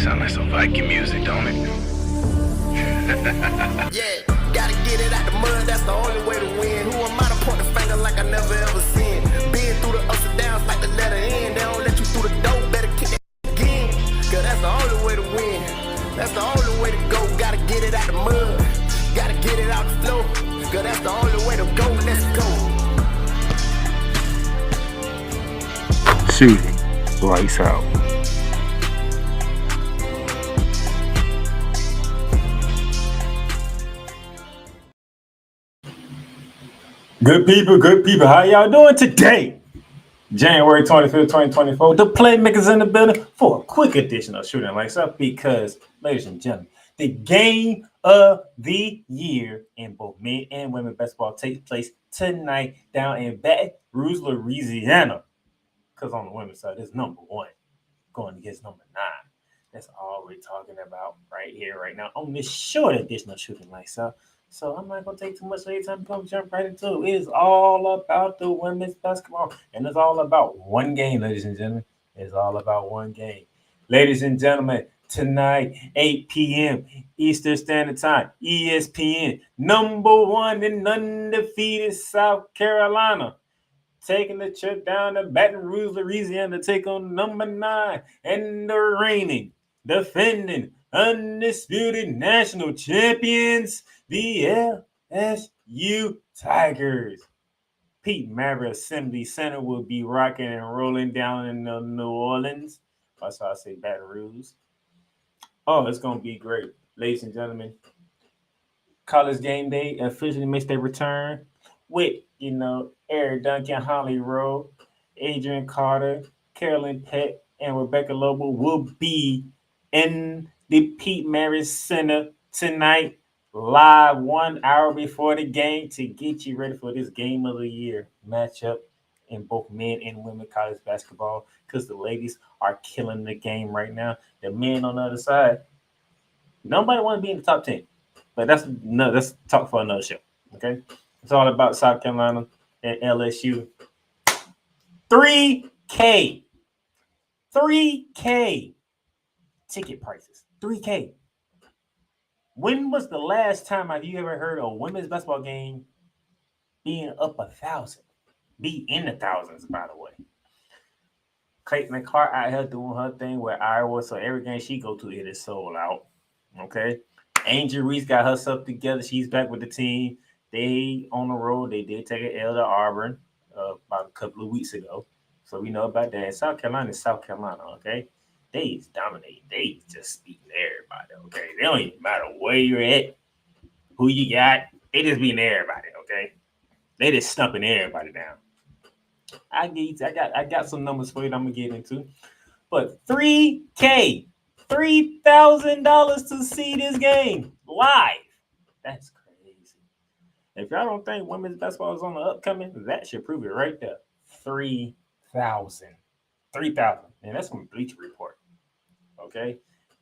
Sound like some Viking music, don't it? Yeah, gotta get it out the mud, that's the only way to win. Who am I to point the finger like I never ever seen? Been through the ups and downs like the letter N. They don't let you through the door, better kick that again. Cause that's the only way to win. That's the only way to go. Gotta get it out the mud, gotta get it out the flow. Cause that's the only way to go, let's go. Shooting lights out. Good people, how y'all doing today? January 25th, 2024. The Playmakers in the building for a quick edition of Shooting Lights Up because, ladies and gentlemen, the game of the year in both men and women basketball takes place tonight down in Baton Rouge, Louisiana. Because on the women's side, it's number 1 going against number 9. That's all we're talking about right here, right now, on this short edition of Shooting Lights Up. So I'm not going to take too much of your time. I'm going to jump right into it. It is all about the women's basketball. And it's all about one game, ladies and gentlemen. It's all about one game. Ladies and gentlemen, tonight, 8 p.m. Eastern Standard Time, ESPN, number 1 and undefeated South Carolina, taking the trip down to Baton Rouge, Louisiana to take on number 9 and the reigning, defending, undisputed national champions, the LSU Tigers. Pete Maverick Assembly Center will be rocking and rolling down in New Orleans. That's how I say Baton Rouge. Oh, it's going to be great. Ladies and gentlemen, College Game Day officially makes their return with, Eric Duncan, Holly Rowe, Adrian Carter, Carolyn Peck, and Rebecca Lobo will be in the Pete Maverick Center tonight, live 1 hour before the game to get you ready for this game of the year matchup in both men and women college basketball, because the ladies are killing the game right now. The men on the other side, nobody want to be in the top 10, but that's talk for another show. Okay, it's all about South Carolina and LSU. 3K ticket prices. 3K. When was the last time have you ever heard a women's basketball game being up 1,000? Be in the thousands, by the way. Clayton McCart out here doing her thing with Iowa, so every game she go to, it is sold out. Okay? Angel Reese got herself together. She's back with the team. They on the road. They did take an L to Auburn about a couple of weeks ago. So we know about that. And South Carolina is South Carolina, okay? They is dominating. They just beating everybody, okay? They don't even matter where you're at, who you got. They just beating everybody, okay? They just stumping everybody down. I got some numbers for you that I'm gonna get into. But $3K, $3,000 to see this game live. That's crazy. If y'all don't think women's basketball is on the upcoming, that should prove it right there. 3,000. And that's from Bleacher Report. Okay?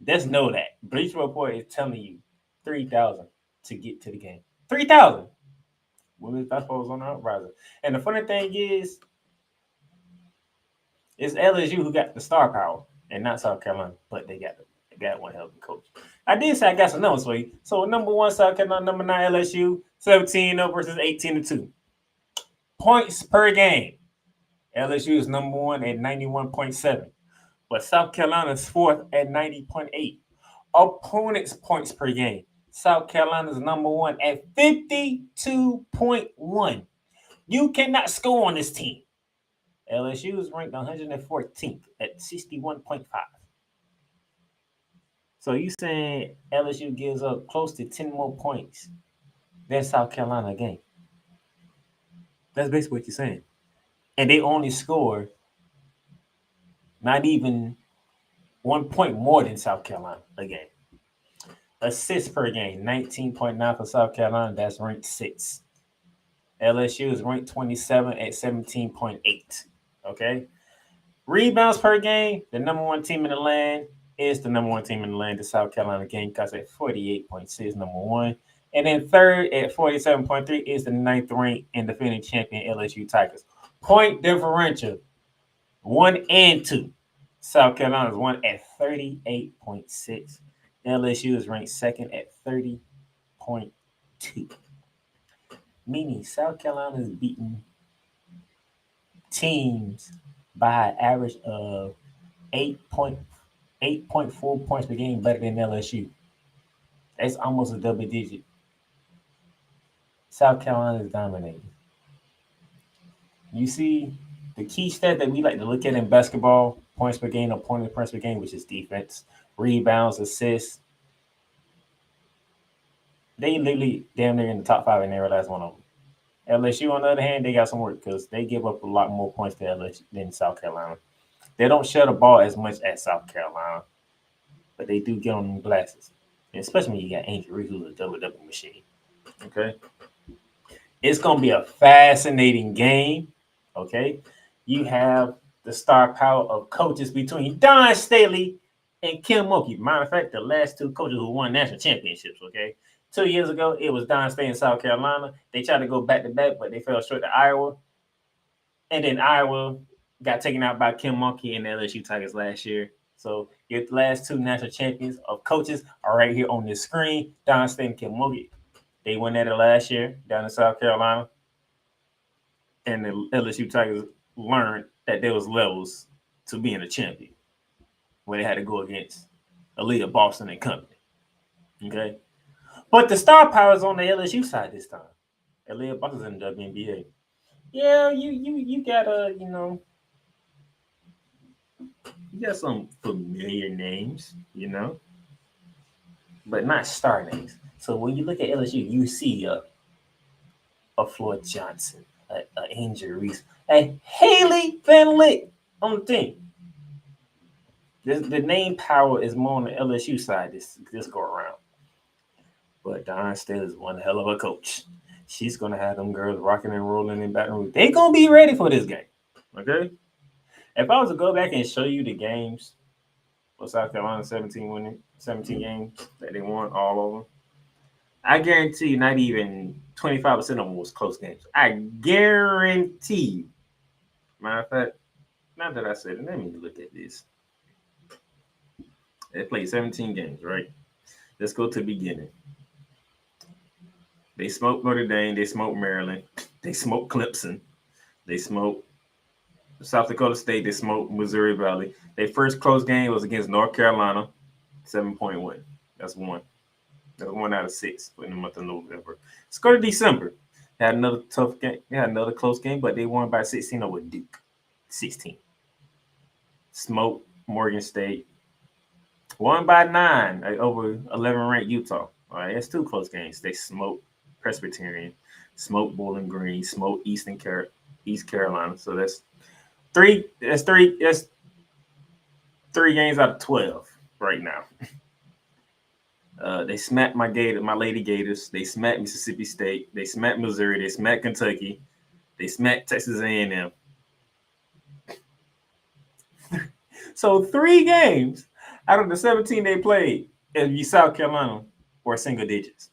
Just know that. Bleacher Report is telling you 3,000 to get to the game. 3,000. Women's basketball is on the uprising. And the funny thing is, it's LSU who got the star power and not South Carolina, but they got one hell of a coach. I did say I got some numbers for you. So number 1 South Carolina, number 9 LSU, 17-0 versus 18-2. Points per game. LSU is number 1 at 91.7, but South Carolina is 4th at 90.8. Opponents' points per game. South Carolina is number 1 at 52.1. You cannot score on this team. LSU is ranked 114th at 61.5. So you saying LSU gives up close to 10 more points than South Carolina game? That's basically what you're saying. And they only score not even 1 point more than South Carolina a game. Assists per game, 19.9 for South Carolina. That's ranked 6. LSU is ranked 27 at 17.8. Okay. Rebounds per game, the number 1 team in the land is the number 1 team in the land, the South Carolina Gamecocks at 48.6, number 1. And then third at 47.3 is the 9th ranked and defending champion LSU Tigers. Point differential, 1 and 2. South Carolina is one at 38.6. LSU is ranked second at 30.2. Meaning South Carolina is beating teams by an average of 8.4 points per game better than LSU. That's almost a double digit. South Carolina is dominating. You see, the key stat that we like to look at in basketball, points per game or points per game, which is defense, rebounds, assists. They literally damn near in the top five in every last one of them. LSU, on the other hand, they got some work because they give up a lot more points to LSU than South Carolina. They don't share the ball as much as South Carolina, but they do get on them glasses. And especially when you got Angel Reese, who's a double machine. Okay. It's going to be a fascinating game. Okay. You have the star power of coaches between Don Staley and Kim Mulkey. Matter of fact, the last two coaches who won national championships. Okay. 2 years ago, it was Don Staley in South Carolina. They tried to go back to back, but they fell short to Iowa. And then Iowa got taken out by Kim Mulkey and the LSU Tigers last year. So your last two national champions of coaches are right here on this screen. Don Staley and Kim Mulkey. They won at it last year down in South Carolina. And the LSU Tigers learned that there was levels to being a champion where they had to go against Aaliyah Boston and company. Okay. But the star power is on the LSU side this time. Aaliyah Boston's in the WNBA. Yeah, you got you got some familiar names, but not star names. So when you look at LSU, you see a Floyd Johnson, a Angel Reese, a Haley Van Lith on the team. The name power is more on the LSU side this go around. But Don Staley is one hell of a coach. She's gonna have them girls rocking and rolling in Baton Rouge. They gonna be ready for this game. Okay. If I was to go back and show you the games for South Carolina 17 games that they won, all of them, I guarantee you not even 25% of them was close games. I guarantee you. Matter of fact, not that I said it, let me look at this. They played 17 games, right? Let's go to the beginning. They smoked Notre Dame. They smoked Maryland. They smoked Clemson. They smoked South Dakota State. They smoked Missouri Valley. Their first close game was against North Carolina, 7-point win. That's one. That's 1 out of 6 in the month of November. Let's go to December. They had another tough game. They had another close game, but they won by 16 over Duke. 16. Smoked Morgan State. Won by 9 over 11-ranked Utah. All right, that's 2 close games. They smoked Presbyterian, smoked Bowling Green, smoked East Carolina. So that's 3 games out of 12 right now. They smacked my Lady Gators. They smacked Mississippi State. They smacked Missouri. They smacked Kentucky. They smacked Texas A&M. So 3 games out of the 17 they played in South Carolina were single digits.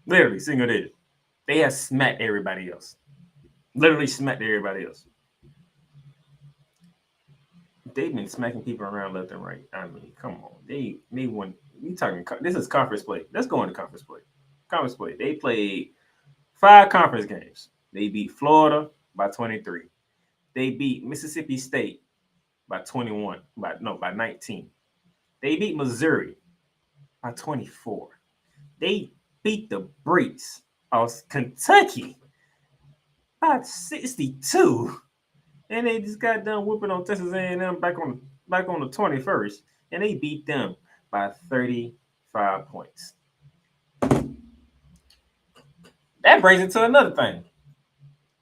Literally single digits. They have smacked everybody else. Literally smacked everybody else. They've been smacking people around left and right. I mean, come on. They won. We talking. This is conference play. Let's go into conference play. Conference play. They played 5 conference games. They beat Florida by 23. They beat Mississippi State by 21. By 19. They beat Missouri by 24. They beat the brakes of Kentucky by 62. And they just got done whooping on Texas A&M back on the 21st, and they beat them by 35 points. That brings it to another thing.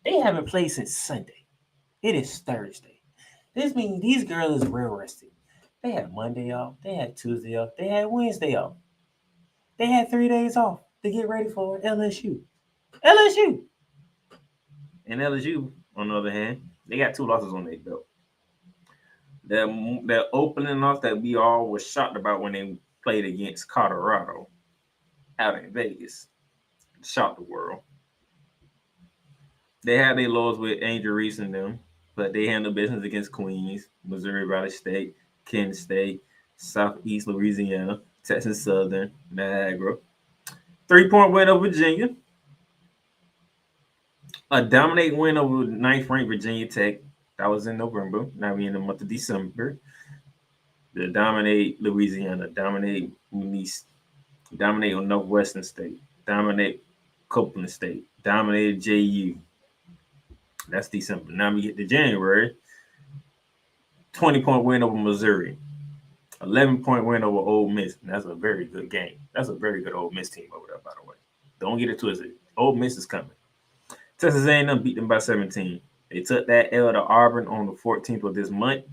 They haven't played since Sunday. It is Thursday. This means these girls is real rested. They had Monday off. They had Tuesday off. They had Wednesday off. They had 3 days off to get ready for LSU. LSU. And LSU, on the other hand, they got 2 losses on their belt. Their opening off that we all were shocked about when they played against Colorado out in Vegas. Shocked the world. They had their lows with Angel Reese and them, but they handle business against Queens, Missouri Valley State, Kansas State, Southeast Louisiana, Texas Southern, Niagara. 3-point win over Virginia. A dominate win over ninth-ranked Virginia Tech. That was in November. Now we're in the month of December. They dominate Louisiana, dominate East, dominate on Northwestern State, dominate Copeland State, dominated JU. That's December. Now we get to January. 20-point win over Missouri. 11-point win over Ole Miss. And that's a very good game. That's a very good Ole Miss team over there, by the way. Don't get it twisted. Ole Miss is coming. Texas A&M beat them by 17. They took that L to Auburn on the 14th of this month.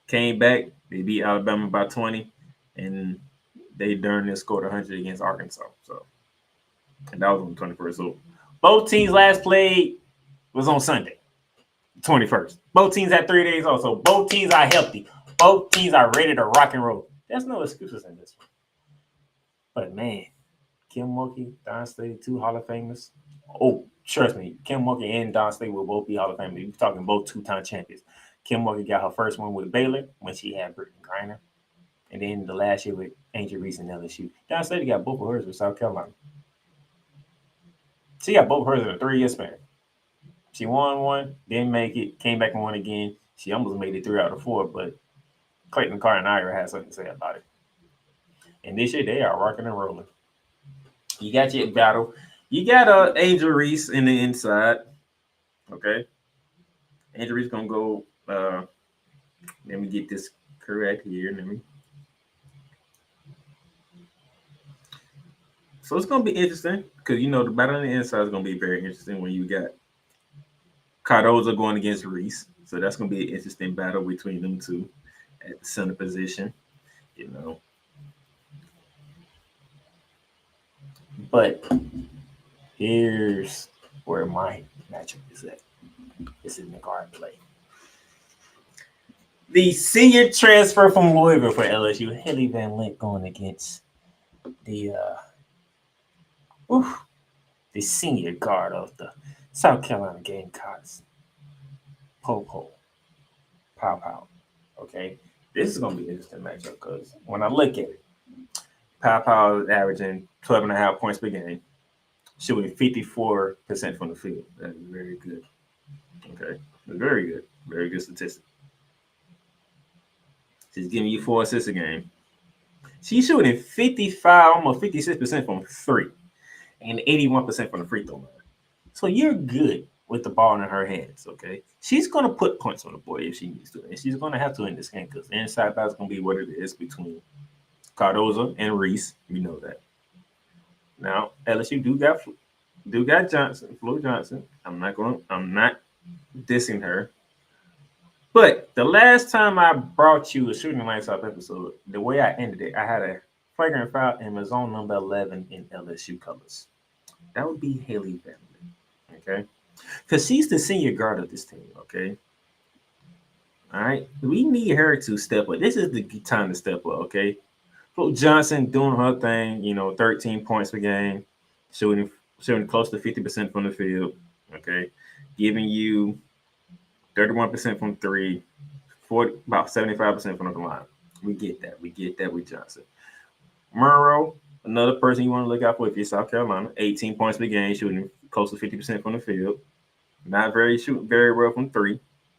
Came back. They beat Alabama by 20. And they darn near scored 100 against Arkansas. So, and that was on the 21st. So both teams last played was on Sunday, 21st. Both teams had 3 days off. So both teams are healthy. Both teams are ready to rock and roll. There's no excuses in this one. But man, Kim Mulkey, Don Staley, 2 Hall of Famers. Oh, trust me, Kim Mulkey and Don Staley will both be Hall of Famers. You're talking both 2-time champions. Kim Mulkey got her first one with Baylor when she had Brittany Griner. And then the last year with Angel Reese and LSU. Don Staley got both of hers with South Carolina. She got both of hers in a 3-year span. She won one, didn't make it, came back and won again. She almost made it 3 out of 4, but Clayton Carr and Ira had something to say about it. And this year, they are rocking and rolling. You got your battle. You got Angel Reese in the inside. Okay. Angel Reese going to go. Let me get this correct here. So it's going to be interesting because, the battle on the inside is going to be very interesting when you got Cardozo going against Reese. So that's going to be an interesting battle between them two at the center position, But here's where my matchup is at. This is the guard play. The senior transfer from Louisville for LSU, Haley Van Lent, going against the senior guard of the South Carolina Gamecocks, Pow. Okay, this is going to be an interesting matchup because when I look at it, Pow is averaging 12.5 points per game, shooting 54% from the field. That is very good. Okay, very good. Very good statistic. She's giving you 4 assists a game. She's shooting 55, almost 56% from 3 and 81% from the free throw line. So you're good with the ball in her hands, okay? She's going to put points on the board if she needs to. And she's going to have to in this game because the inside battle is going to be what it is between Cardozo and Reese. We know that. Now, LSU do got Johnson, Flo Johnson. I'm not dissing her. But the last time I brought you a Shooting Lights Off episode, the way I ended it, I had a flagrant foul and was on number 11 in LSU colors. That would be Haley Van Lent, okay? Because she's the senior guard of this team, okay? All right? We need her to step up. This is the time to step up, okay? Flo Johnson doing her thing, 13 points per game, shooting close to 50% from the field, okay? Giving you 31% from 3, about 75% from the line. We get that. We get that with Johnson. Murrow, another person you want to look out for if you're South Carolina, 18 points per game, shooting close to 50% from the field. Not shooting very well from 3,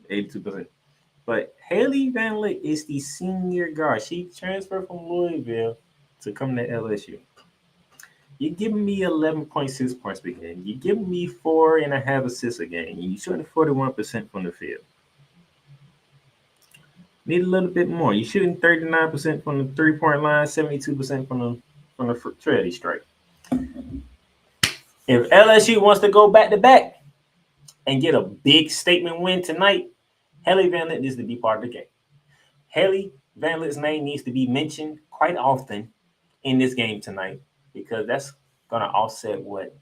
82%. But Haley Van Lent is the senior guard. She transferred from Louisville to come to LSU. You're giving me 11.6 points per game. You're giving me 4.5 assists a game. You're shooting 41% from the field. Need a little bit more. You're shooting 39% from the 3-point line, 72% from the trailing strike. If LSU wants to go back-to-back and get a big statement win tonight, Haley Van Lent needs to be part of the game. Haley Van Lent's name needs to be mentioned quite often in this game tonight because that's going to offset what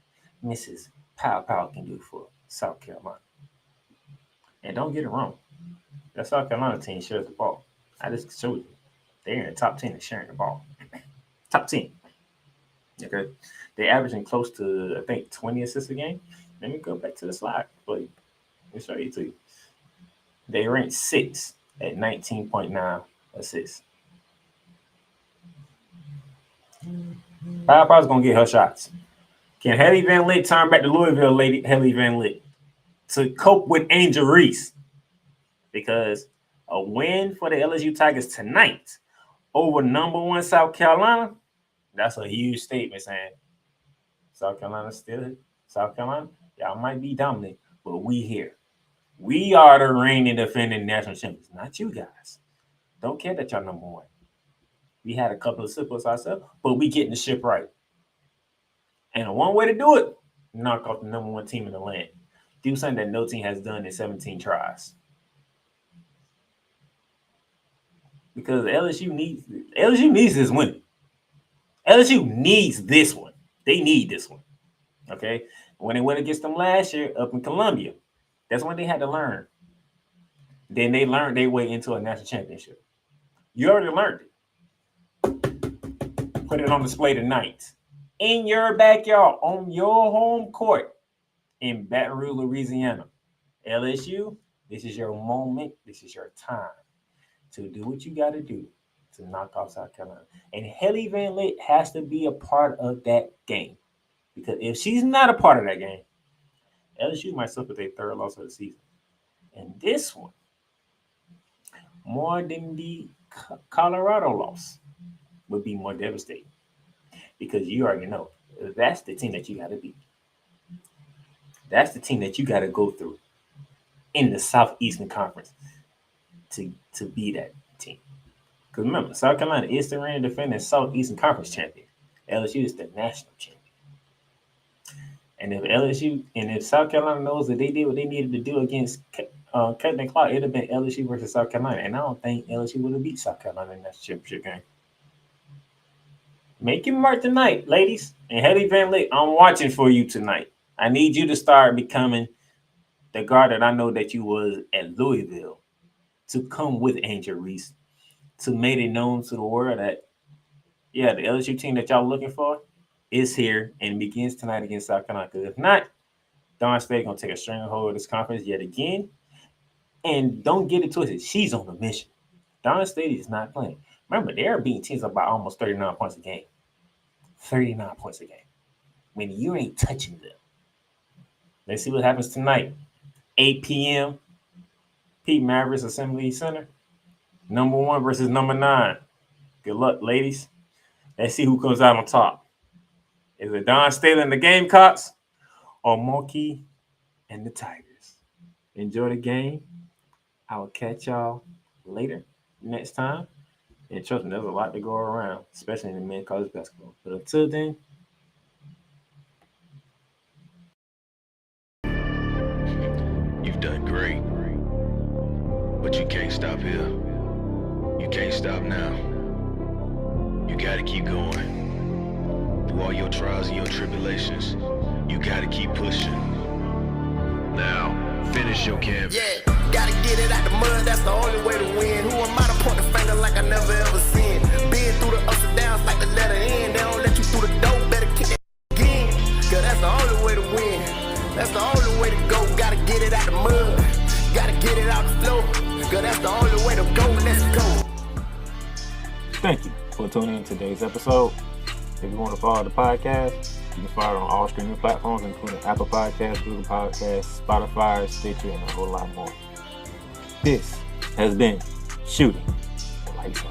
Mrs. Pow can do for South Carolina. And don't get it wrong. That South Carolina team shares the ball. I just showed you. They're in the top 10 of sharing the ball. Top 10. Okay? They're averaging close to, I think, 20 assists a game. Let me go back to the slide for you. Let me show you to you. They ranked 6th at 19.9 assists. Power Powers gonna get her shots. Can Haley Van Lith turn back to Louisville, lady Haley Van Lith, to cope with Angel Reese? Because a win for the LSU Tigers tonight over number 1 South Carolina, that's a huge statement saying South Carolina, y'all might be dominant, but we here. We are the reigning defending national champions, not you guys. Don't care that y'all number 1. We had a couple of slip-ups ourselves, but we getting the ship right. And one way to do it, knock off the number 1 team in the land. Do something that no team has done in 17 tries. Because LSU needs this win. LSU needs this one. They need this one. Okay? When they went against them last year up in Columbia, that's when they had to learn. Then they learned their way into a national championship. You already learned it. Put it on display tonight. In your backyard, on your home court in Baton Rouge, Louisiana. LSU, this is your moment. This is your time to do what you got to do to knock off South Carolina. And Haley Van Lith has to be a part of that game. Because if she's not a part of that game, LSU might suffer their 3rd loss of the season. And this one, more than the Colorado loss, would be more devastating. Because you already know that's the team that you got to beat. That's the team that you got to go through in the Southeastern Conference to be that team. Because remember, South Carolina is the reigning defending Southeastern Conference champion. LSU is the national champion. And if South Carolina knows that they did what they needed to do against Cutting and Clark, it'd have been LSU versus South Carolina. And I don't think LSU would have beat South Carolina in that championship game. Make your mark tonight, ladies. And Haley Van Lith, I'm watching for you tonight. I need you to start becoming the guard that I know that you was at Louisville, to come with Angel Reese, to make it known to the world that, yeah, the LSU team that y'all looking for is here and begins tonight against South Carolina. Because if not, Dawn State going to take a stranglehold of this conference yet again. And don't get it twisted. She's on a mission. Dawn State is not playing. Remember, they're beating teams up by almost 39 points a game. 39 points a game. When you ain't touching them. Let's see what happens tonight. 8 p.m. Pete Mavericks Assembly Center. Number 1 versus number 9. Good luck, ladies. Let's see who comes out on top. Is it Dawn State and the Gamecocks or Monkey and the Tigers? Enjoy the game. I will catch y'all later next time. And trust me, there's a lot to go around, especially in the men's college basketball. But until then, You've done great. But you can't stop here. You can't stop now. You gotta keep going. Through all your trials and your tribulations, you gotta keep pushing. Now, finish your canvas. Yeah, gotta get it out the mud, that's the only way to win. Who am I to point the finger like I never ever seen? Been through the ups and downs like the letter N. They don't let you through the door, better kick that again. Cause that's the only way to win. That's the only way to go. Gotta get it out the mud. Gotta get it out the floor. Cause that's the only way to go. Let's go. thank you for tuning in to today's episode. If you want to follow the podcast, you can follow it on all streaming platforms, including Apple Podcasts, Google Podcasts, Spotify, Stitcher, and a whole lot more. This has been Shooting the Lights Out.